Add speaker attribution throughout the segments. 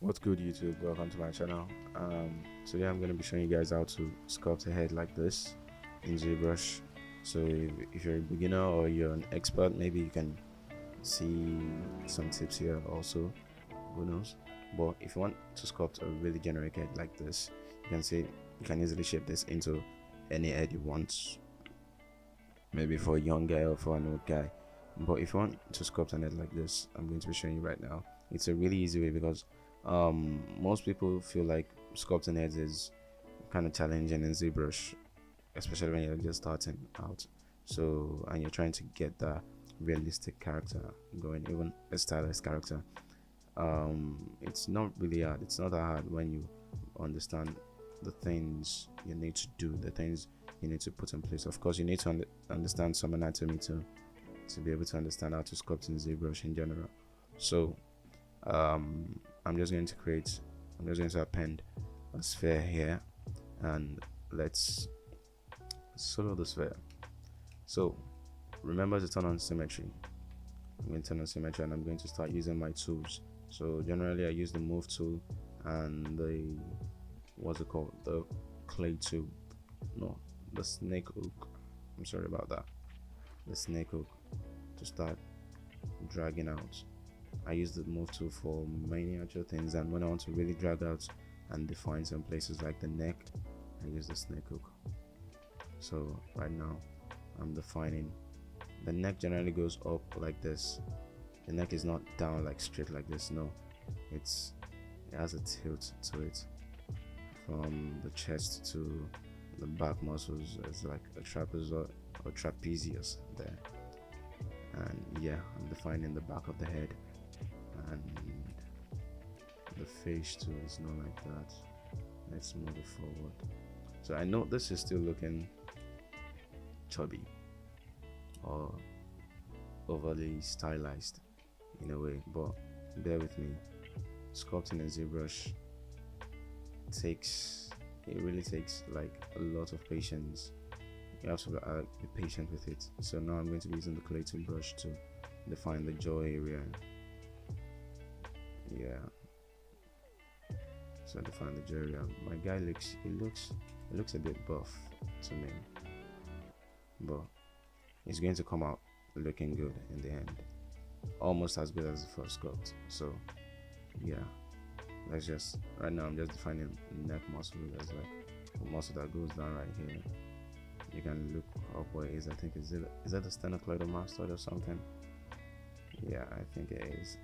Speaker 1: What's good, YouTube? Welcome to my channel. Today I'm going to be showing you guys how to sculpt a head like this in ZBrush. So if you're a beginner or you're an expert, maybe you can see some tips here also, who knows. But if you want to sculpt a really generic head like this, you can easily shape this into any head you want, maybe for a young guy or for an old guy. But if you want to sculpt an head like this, I'm going to be showing you right now. It's a really easy way because most people feel like sculpting heads is kind of challenging in ZBrush, especially when you're just starting out. So, and you're trying to get that realistic character going, even a stylized character. It's not really hard. It's not that hard when you understand the things you need to do, the things you need to put in place. Of course, you need to understand some anatomy to be able to understand how to sculpt in ZBrush in general. So I'm just going to append a sphere here, and let's solo the sphere. So remember to turn on symmetry. I'm going to turn on symmetry and I'm going to start using my tools. So generally I use the move tool and the the clay tube, no, the snake hook, I'm sorry about that, the snake hook, to start dragging out. I use the move tool for miniature things, and when I want to really drag out and define some places like the neck, I use the snake hook. So right now I'm defining the neck. Generally goes up like this. The neck is not down like straight like this, no, it has a tilt to it from the chest to the back muscles. It's like a trapezoid or trapezius there. And yeah, I'm defining the back of the head, and the face too is not like that. Let's move it forward. So I know this is still looking chubby or overly stylized in a way, but bear with me. Sculpting in ZBrush really takes like a lot of patience. You have to be patient with it. So now I'm going to be using the clay tool brush to define the jaw area. Yeah, so I define the jaw area. My guy looks a bit buff to me, but it's going to come out looking good in the end, almost as good as the first sculpt. So yeah, right now I'm just defining neck muscle. There's like a muscle that goes down right here. You can look up where it is. I think is that the sternocleidomastoid or something? Yeah, I think it is.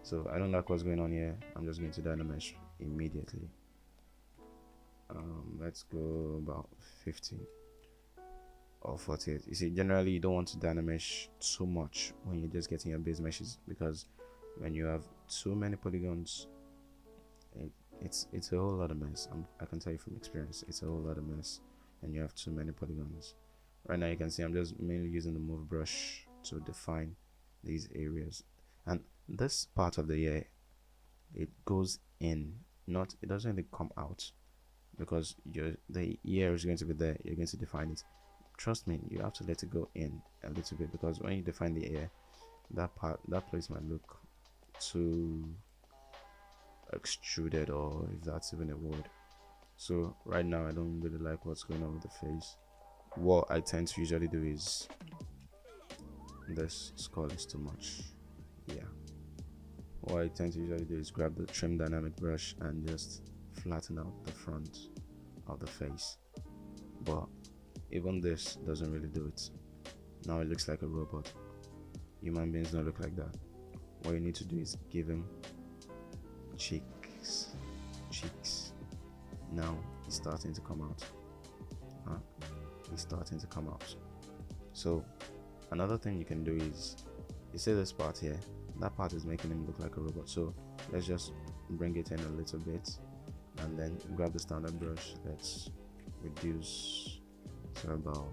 Speaker 1: So I don't like what's going on here. I'm just going to dynamesh immediately. Let's go about 50 or 48. You see, generally you don't want to dynamesh too much when you're just getting your base meshes, because when you have too many polygons, it's a whole lot of mess. I can tell you from experience, it's a whole lot of mess, and you have too many polygons. Right now you can see I'm just mainly using the move brush to define these areas, and this part of the ear, it goes in, it doesn't really come out, because the ear is going to be there. You're going to define it. Trust me, you have to let it go in a little bit, because when you define the ear, that place might look too extruded, or if that's even a word. So right now I don't really like what's going on with the face. What I tend to usually do is, this skull is too much. Yeah, what I tend to usually do is grab the trim dynamic brush and just flatten out the front of the face. But even this doesn't really do it. Now it looks like a robot. Human beings don't look like that. What you need to do is give him cheeks. Now it's starting to come out. It's starting to come out. So another thing you can do is, you see this part here, that part is making him look like a robot. So let's just bring it in a little bit, and then grab the standard brush. Let's reduce to about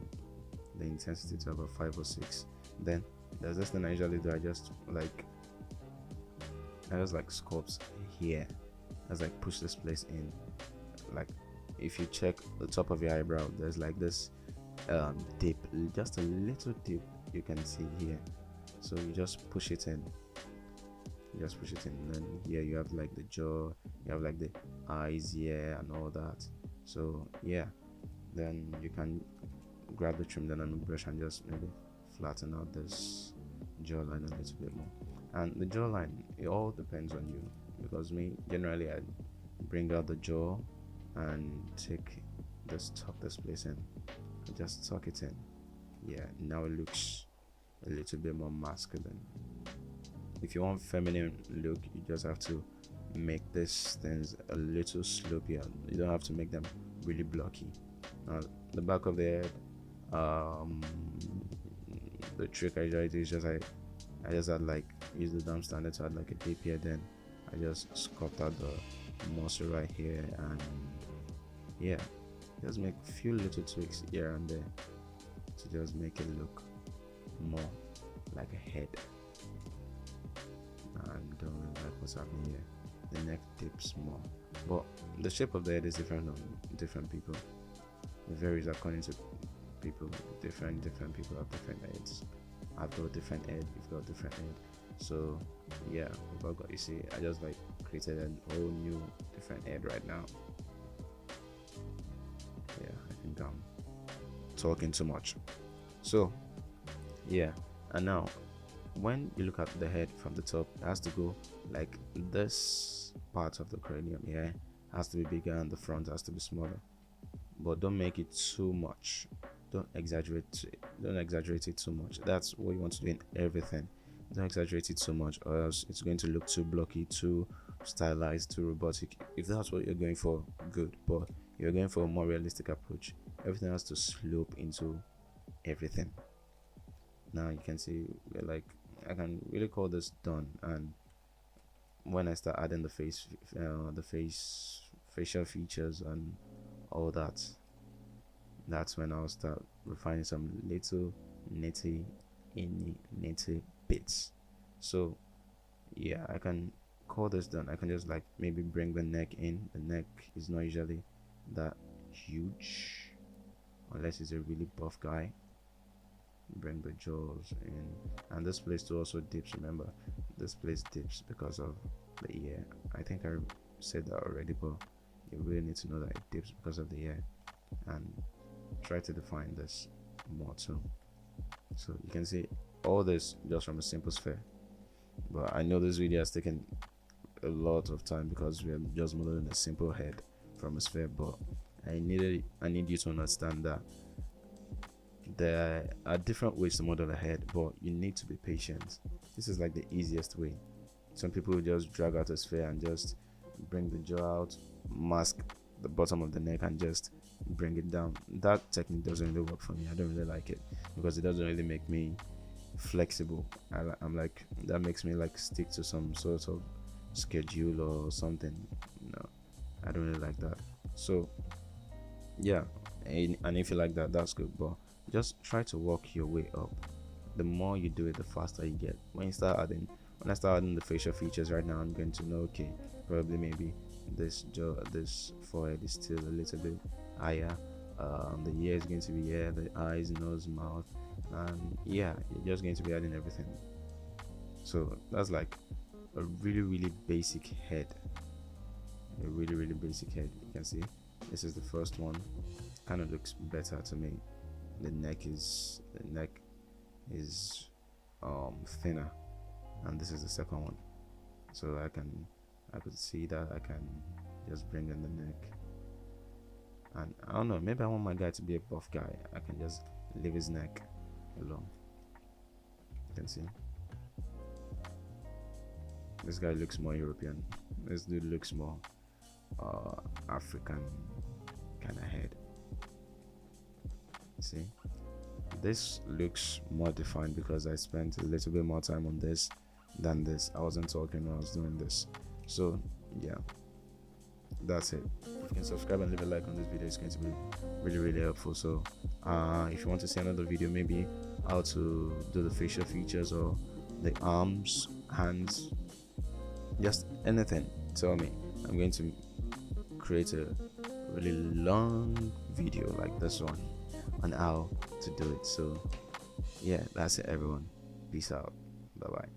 Speaker 1: the intensity to about 5 or 6. Then there's this thing I usually do. I just like sculpt here. I just like push this place in. Like if you check the top of your eyebrow, there's like this dip, just a little dip you can see here. So you just push it in. just push it in, and then here you have like the jaw, you have like the eyes here and all that. So yeah, then you can grab the trim down on the brush and just maybe flatten out this jawline a little bit more. And the jawline, it all depends on you, because me generally I bring out the jaw and take this, tuck this place in, and just tuck it in. Yeah, now it looks a little bit more masculine. If you want feminine look, you just have to make these things a little slopier. You don't have to make them really blocky. Now the back of the head, the trick I try to do is just I just had like use the dumb standard to add like a dip here, then I just sculpt out the muscle right here, and yeah, just make a few little tweaks here and there to just make it look more like a head. And don't really like what's happening here. The neck dips more, but the shape of the head is different on different people. It varies according to people. Different people have different heads. I've got a different head, you've got a different head. So yeah, you see, I just like created a whole new different head right now. Yeah, I think I'm talking too much. So yeah, and now when you look at the head from the top, it has to go like this part of the cranium here has to be bigger and the front has to be smaller, but don't make it too much. Don't exaggerate it too much. That's what you want to do in everything. Don't exaggerate it so much, or else it's going to look too blocky, too stylized, too robotic. If that's what you're going for, good, but if you're going for a more realistic approach, everything has to slope into everything. Now you can see, like, I can really call this done. And when I start adding the facial features and all that, that's when I'll start refining some little nitty bits. So yeah, I can call this done. I can just like maybe bring the neck in. The neck is not usually that huge unless it's a really buff guy. Bring the jaws in, and this place too also dips. Remember, this place dips because of the ear. I think I said that already, but you really need to know that it dips because of the ear, and try to define this more too. So you can see all this just from a simple sphere, but I know this video has taken a lot of time because we are just modeling a simple head from a sphere. But I need you to understand that there are different ways to model a head, but you need to be patient. This is like the easiest way. Some people will just drag out a sphere and just bring the jaw out, mask the bottom of the neck, and just bring it down. That technique doesn't really work for me. I don't really like it because it doesn't really make me flexible. I'm like, that makes me like stick to some sort of schedule or something. No, I don't really like that. So yeah, and if you like that, that's good, but just try to work your way up. The more you do it, the faster you get. When I start adding the facial features right now, I'm going to know, okay, probably maybe this jaw, this forehead is still a little bit higher. The ear is going to be here, the eyes, nose, mouth, and yeah, you're just going to be adding everything. So that's like a really basic head. A really basic head. You can see this is the first one. Kind of looks better to me. The neck is thinner, and this is the second one. So I could see that I can just bring in the neck, and I don't know, maybe I want my guy to be a buff guy. I can just leave his neck alone. You can see this guy looks more European. This dude looks more African kind of head. See, this looks more defined because I spent a little bit more time on this than this. I wasn't talking when I was doing this. So yeah, that's it. You can subscribe and leave a like on this video. It's going to be really helpful. So if you want to see another video, maybe how to do the facial features or the arms, hands, just anything, tell me. I'm going to create a really long video like this one on how to do it. So yeah, that's it everyone. Peace out. Bye bye.